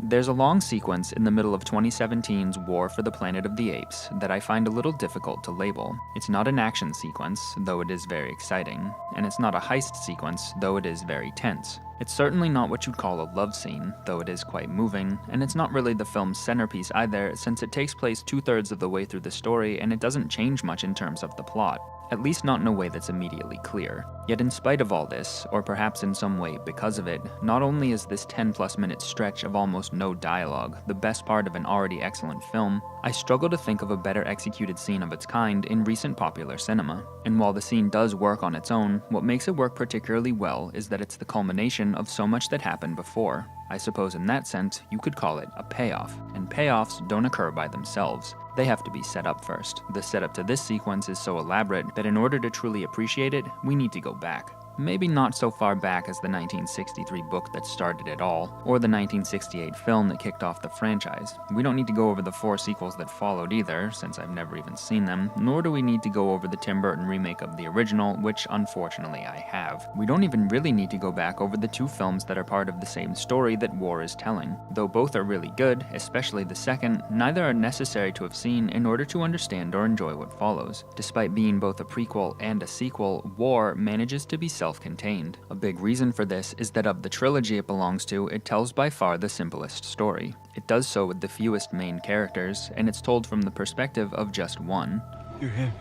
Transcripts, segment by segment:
There's a long sequence in the middle of 2017's War for the Planet of the Apes that I find a little difficult to label. It's not an action sequence, though it is very exciting, and it's not a heist sequence, though it is very tense. It's certainly not what you'd call a love scene, though it is quite moving, and it's not really the film's centerpiece either, since it takes place 2/3 of the way through the story and it doesn't change much in terms of the plot. At least not in a way that's immediately clear. Yet in spite of all this, or perhaps in some way because of it, not only is this 10+ minute stretch of almost no dialogue the best part of an already excellent film, I struggle to think of a better executed scene of its kind in recent popular cinema. And while the scene does work on its own, what makes it work particularly well is that it's the culmination of so much that happened before. I suppose in that sense, you could call it a payoff, and payoffs don't occur by themselves. They have to be set up first. The setup to this sequence is so elaborate that in order to truly appreciate it, we need to go back. Maybe not so far back as the 1963 book that started it all, or the 1968 film that kicked off the franchise. We don't need to go over the 4 sequels that followed either, since I've never even seen them, nor do we need to go over the Tim Burton remake of the original, which unfortunately I have. We don't even really need to go back over the 2 films that are part of the same story that War is telling. Though both are really good, especially the second, neither are necessary to have seen in order to understand or enjoy what follows. Despite being both a prequel and a sequel, War manages to be self-contained. A big reason for this is that of the trilogy it belongs to, it tells by far the simplest story. It does so with the fewest main characters, and it's told from the perspective of just one. You're him.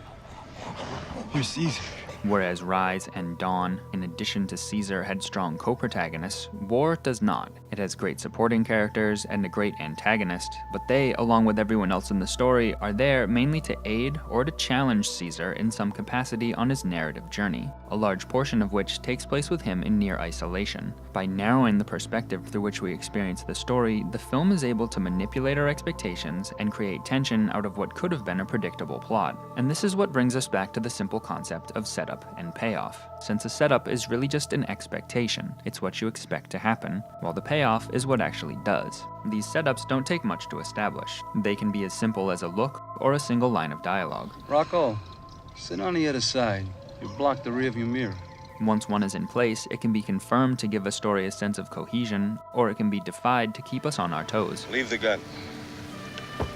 You're Caesar. Whereas Rise and Dawn, in addition to Caesar, had strong co-protagonists, War does not. It has great supporting characters and a great antagonist, but they, along with everyone else in the story, are there mainly to aid or to challenge Caesar in some capacity on his narrative journey, a large portion of which takes place with him in near isolation. By narrowing the perspective through which we experience the story, the film is able to manipulate our expectations and create tension out of what could have been a predictable plot. And this is what brings us back to the simple concept of setup and payoff, since a setup is really just an expectation. It's what you expect to happen, while the payoff is what actually does. These setups don't take much to establish. They can be as simple as a look or a single line of dialogue. Rocco, sit on the other side. You blocked the rearview mirror. Once one is in place, it can be confirmed to give a story a sense of cohesion, or it can be defied to keep us on our toes. Leave the gun.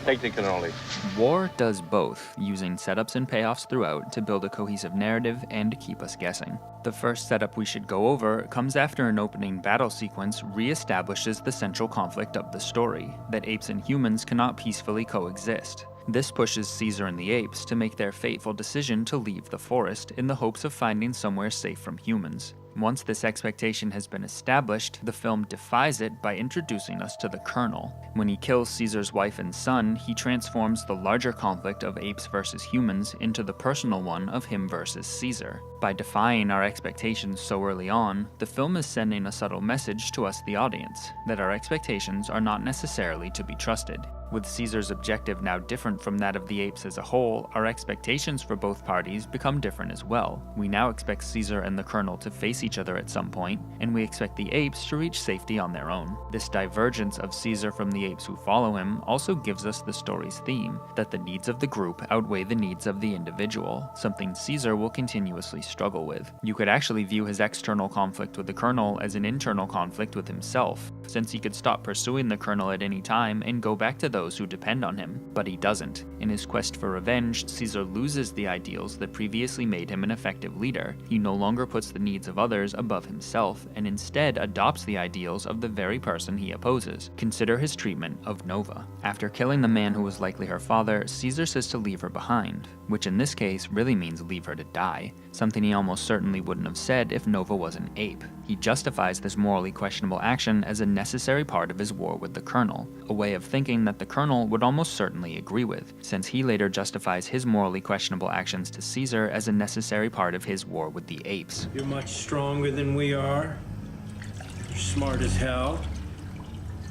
Take the cannoli. War does both, using setups and payoffs throughout to build a cohesive narrative and to keep us guessing. The first setup we should go over comes after an opening battle sequence re-establishes the central conflict of the story, that apes and humans cannot peacefully coexist. This pushes Caesar and the apes to make their fateful decision to leave the forest in the hopes of finding somewhere safe from humans. Once this expectation has been established, the film defies it by introducing us to the Colonel. When he kills Caesar's wife and son, he transforms the larger conflict of apes versus humans into the personal one of him versus Caesar. By defying our expectations so early on, the film is sending a subtle message to us, the audience, that our expectations are not necessarily to be trusted. With Caesar's objective now different from that of the apes as a whole, our expectations for both parties become different as well. We now expect Caesar and the Colonel to face each other at some point, and we expect the apes to reach safety on their own. This divergence of Caesar from the apes who follow him also gives us the story's theme, that the needs of the group outweigh the needs of the individual, something Caesar will continuously struggle with. You could actually view his external conflict with the Colonel as an internal conflict with himself, since he could stop pursuing the Colonel at any time and go back to those who depend on him, but he doesn't. In his quest for revenge, Caesar loses the ideals that previously made him an effective leader. He no longer puts the needs of others above himself, and instead adopts the ideals of the very person he opposes. Consider his treatment of Nova. After killing the man who was likely her father, Caesar says to leave her behind, which in this case really means leave her to die, something he almost certainly wouldn't have said if Nova was an ape. He justifies this morally questionable action as a necessary part of his war with the Colonel, a way of thinking that the Colonel would almost certainly agree with, since he later justifies his morally questionable actions to Caesar as a necessary part of his war with the apes. You're much stronger than we are. You're smart as hell.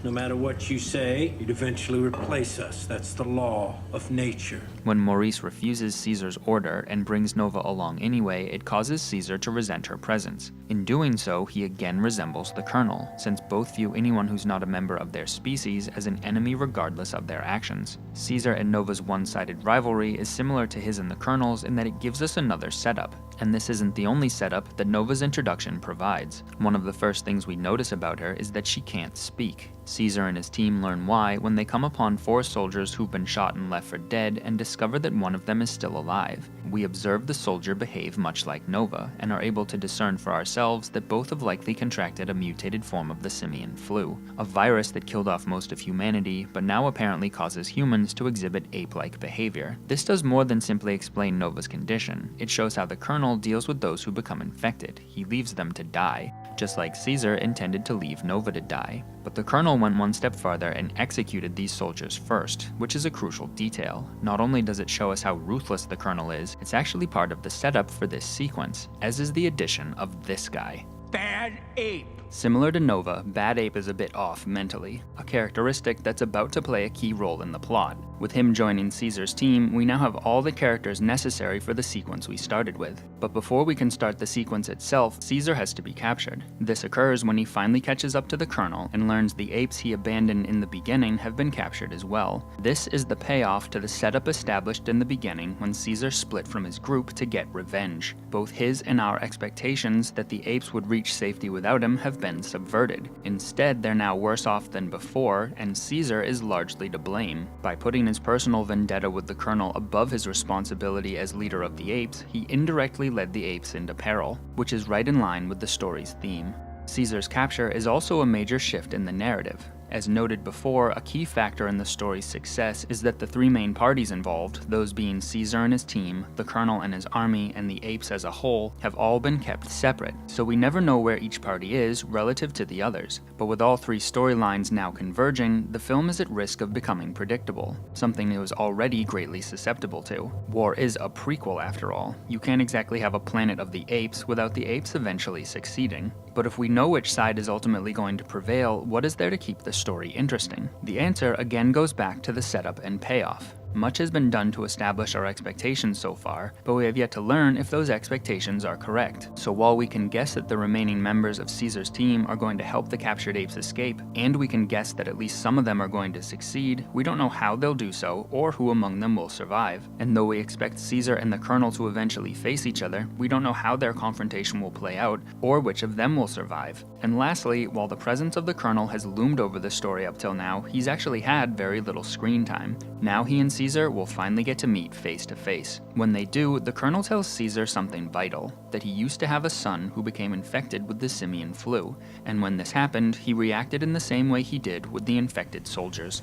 No matter what you say, you'd eventually replace us. That's the law of nature. When Maurice refuses Caesar's order and brings Nova along anyway, it causes Caesar to resent her presence. In doing so, he again resembles the Colonel, since both view anyone who's not a member of their species as an enemy regardless of their actions. Caesar and Nova's one-sided rivalry is similar to his and the Colonel's in that it gives us another setup. And this isn't the only setup that Nova's introduction provides. One of the first things we notice about her is that she can't speak. Caesar and his team learn why when they come upon 4 soldiers who've been shot and left for dead and discover that one of them is still alive. We observe the soldier behave much like Nova, and are able to discern for ourselves that both have likely contracted a mutated form of the simian flu, a virus that killed off most of humanity, but now apparently causes humans to exhibit ape-like behavior. This does more than simply explain Nova's condition. It shows how the Colonel deals with those who become infected. He leaves them to die, just like Caesar intended to leave Nova to die. But the Colonel went one step farther and executed these soldiers first, which is a crucial detail. Not only does it show us how ruthless the Colonel is, it's actually part of the setup for this sequence, as is the addition of this guy. Bad ape. Similar to Nova, Bad Ape is a bit off mentally, a characteristic that's about to play a key role in the plot. With him joining Caesar's team, we now have all the characters necessary for the sequence we started with. But before we can start the sequence itself, Caesar has to be captured. This occurs when he finally catches up to the Colonel and learns the apes he abandoned in the beginning have been captured as well. This is the payoff to the setup established in the beginning when Caesar split from his group to get revenge. Both his and our expectations that the apes would reach safety without him have been subverted. Instead, they're now worse off than before, and Caesar is largely to blame. By putting his personal vendetta with the Colonel above his responsibility as leader of the apes, he indirectly led the apes into peril, which is right in line with the story's theme. Caesar's capture is also a major shift in the narrative. As noted before, a key factor in the story's success is that the 3 main parties involved, those being Caesar and his team, the Colonel and his army, and the apes as a whole, have all been kept separate, so we never know where each party is relative to the others. But with all 3 storylines now converging, the film is at risk of becoming predictable, something it was already greatly susceptible to. War is a prequel after all. You can't exactly have a Planet of the Apes without the apes eventually succeeding. But if we know which side is ultimately going to prevail, what is there to keep the story interesting? The answer again goes back to the setup and payoff. Much has been done to establish our expectations so far, but we have yet to learn if those expectations are correct. So while we can guess that the remaining members of Caesar's team are going to help the captured apes escape, and we can guess that at least some of them are going to succeed, we don't know how they'll do so or who among them will survive. And though we expect Caesar and the Colonel to eventually face each other, we don't know how their confrontation will play out or which of them will survive. And lastly, while the presence of the Colonel has loomed over the story up till now, he's actually had very little screen time. Now he and Caesar will finally get to meet face to face. When they do, the Colonel tells Caesar something vital, that he used to have a son who became infected with the simian flu, and when this happened, he reacted in the same way he did with the infected soldiers.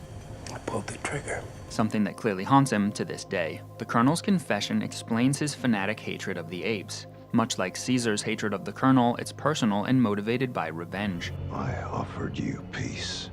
I pulled the trigger. Something that clearly haunts him to this day. The Colonel's confession explains his fanatic hatred of the apes. Much like Caesar's hatred of the Colonel, it's personal and motivated by revenge. I offered you peace,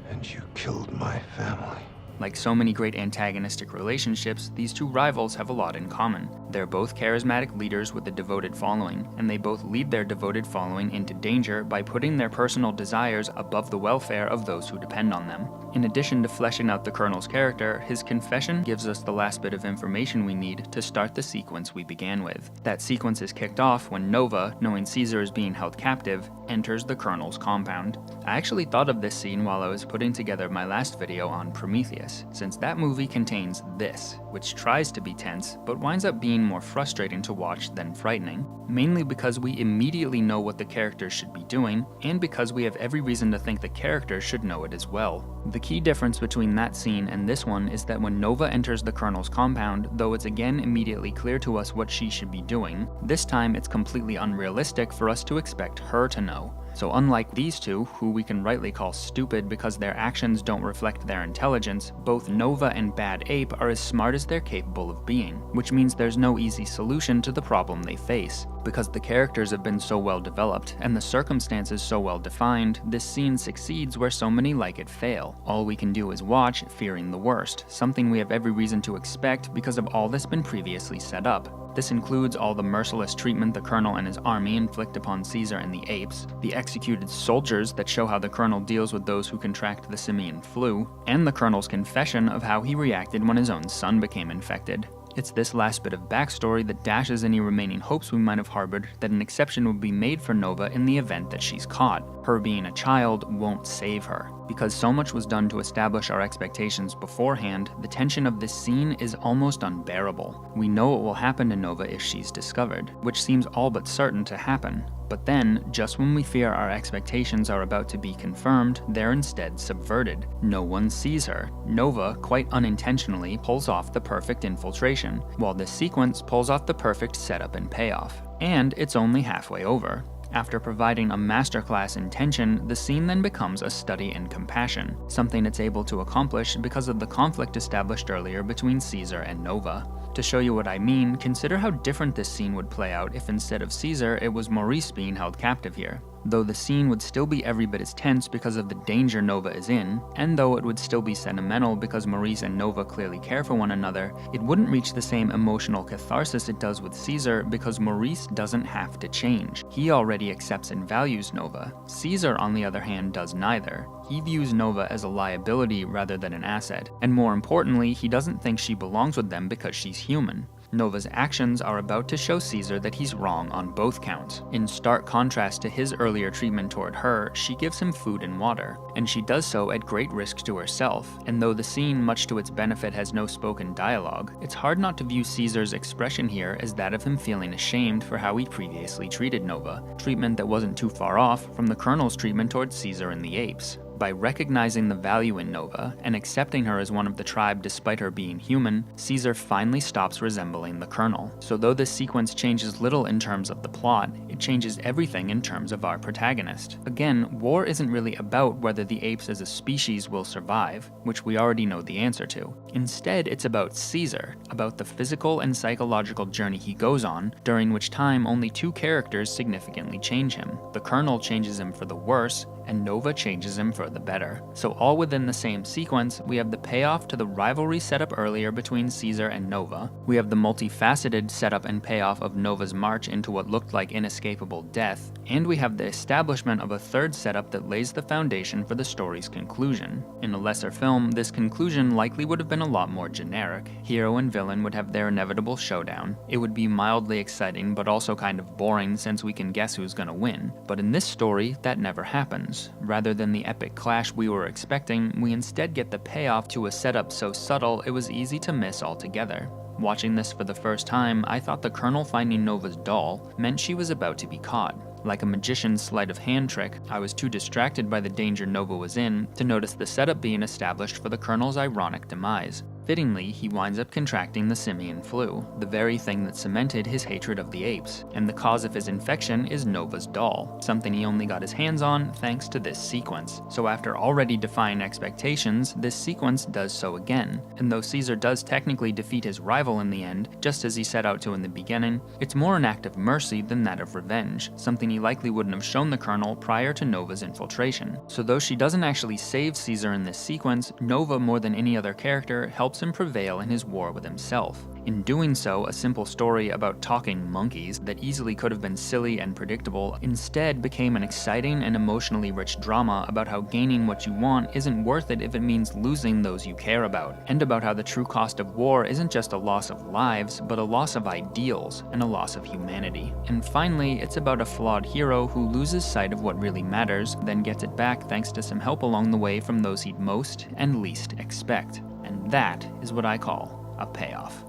and you killed my family. Like so many great antagonistic relationships, these 2 rivals have a lot in common. They're both charismatic leaders with a devoted following, and they both lead their devoted following into danger by putting their personal desires above the welfare of those who depend on them. In addition to fleshing out the Colonel's character, his confession gives us the last bit of information we need to start the sequence we began with. That sequence is kicked off when Nova, knowing Caesar is being held captive, enters the Colonel's compound. I actually thought of this scene while I was putting together my last video on Prometheus, since that movie contains this, which tries to be tense, but winds up being more frustrating to watch than frightening, mainly because we immediately know what the characters should be doing, and because we have every reason to think the characters should know it as well. The key difference between that scene and this one is that when Nova enters the Colonel's compound, though it's again immediately clear to us what she should be doing, this time it's completely unrealistic for us to expect her to know. So unlike these 2, who we can rightly call stupid because their actions don't reflect their intelligence, both Nova and Bad Ape are as smart as they're capable of being, which means there's no easy solution to the problem they face. Because the characters have been so well developed, and the circumstances so well defined, this scene succeeds where so many like it fail. All we can do is watch, fearing the worst, something we have every reason to expect because of all that's been previously set up. This includes all the merciless treatment the Colonel and his army inflict upon Caesar and the apes, the executed soldiers that show how the Colonel deals with those who contract the simian flu, and the Colonel's confession of how he reacted when his own son became infected. It's this last bit of backstory that dashes any remaining hopes we might have harbored that an exception would be made for Nova in the event that she's caught. Her being a child won't save her. Because so much was done to establish our expectations beforehand, the tension of this scene is almost unbearable. We know what will happen to Nova if she's discovered, which seems all but certain to happen. But then, just when we fear our expectations are about to be confirmed, they're instead subverted. No one sees her. Nova, quite unintentionally, pulls off the perfect infiltration, while this sequence pulls off the perfect setup and payoff. And it's only halfway over. After providing a masterclass in tension, the scene then becomes a study in compassion, something it's able to accomplish because of the conflict established earlier between Caesar and Nova. To show you what I mean, consider how different this scene would play out if instead of Caesar, it was Maurice being held captive here. Though the scene would still be every bit as tense because of the danger Nova is in, and though it would still be sentimental because Maurice and Nova clearly care for one another, it wouldn't reach the same emotional catharsis it does with Caesar because Maurice doesn't have to change. He already accepts and values Nova. Caesar, on the other hand, does neither. He views Nova as a liability rather than an asset, and more importantly, he doesn't think she belongs with them because she's human. Nova's actions are about to show Caesar that he's wrong on both counts. In stark contrast to his earlier treatment toward her, she gives him food and water, and she does so at great risk to herself. And though the scene, much to its benefit, has no spoken dialogue, it's hard not to view Caesar's expression here as that of him feeling ashamed for how he previously treated Nova, treatment that wasn't too far off from the Colonel's treatment towards Caesar and the apes. By recognizing the value in Nova and accepting her as one of the tribe despite her being human, Caesar finally stops resembling the Colonel. So though this sequence changes little in terms of the plot, it changes everything in terms of our protagonist. Again, war isn't really about whether the apes as a species will survive, which we already know the answer to. Instead, it's about Caesar, about the physical and psychological journey he goes on, during which time only two characters significantly change him. The Colonel changes him for the worse, and Nova changes him for the better. So all within the same sequence, we have the payoff to the rivalry set up earlier between Caesar and Nova, we have the multifaceted setup and payoff of Nova's march into what looked like inescapable death, and we have the establishment of a third setup that lays the foundation for the story's conclusion. In a lesser film, this conclusion likely would have been a lot more generic. Hero and villain would have their inevitable showdown. It would be mildly exciting, but also kind of boring since we can guess who's gonna win. But in this story, that never happens. Rather than the epic clash we were expecting, we instead get the payoff to a setup so subtle it was easy to miss altogether. Watching this for the first time, I thought the Colonel finding Nova's doll meant she was about to be caught. Like a magician's sleight of hand trick, I was too distracted by the danger Nova was in to notice the setup being established for the Colonel's ironic demise. Fittingly, he winds up contracting the simian flu, the very thing that cemented his hatred of the apes, and the cause of his infection is Nova's doll, something he only got his hands on thanks to this sequence. So after already defying expectations, this sequence does so again, and though Caesar does technically defeat his rival in the end, just as he set out to in the beginning, it's more an act of mercy than that of revenge, something he likely wouldn't have shown the Colonel prior to Nova's infiltration. So though she doesn't actually save Caesar in this sequence, Nova more than any other character helps him prevail in his war with himself. In doing so, a simple story about talking monkeys that easily could have been silly and predictable instead became an exciting and emotionally rich drama about how gaining what you want isn't worth it if it means losing those you care about, and about how the true cost of war isn't just a loss of lives, but a loss of ideals and a loss of humanity. And finally, it's about a flawed hero who loses sight of what really matters, then gets it back thanks to some help along the way from those he'd most and least expect. And that is what I call a payoff.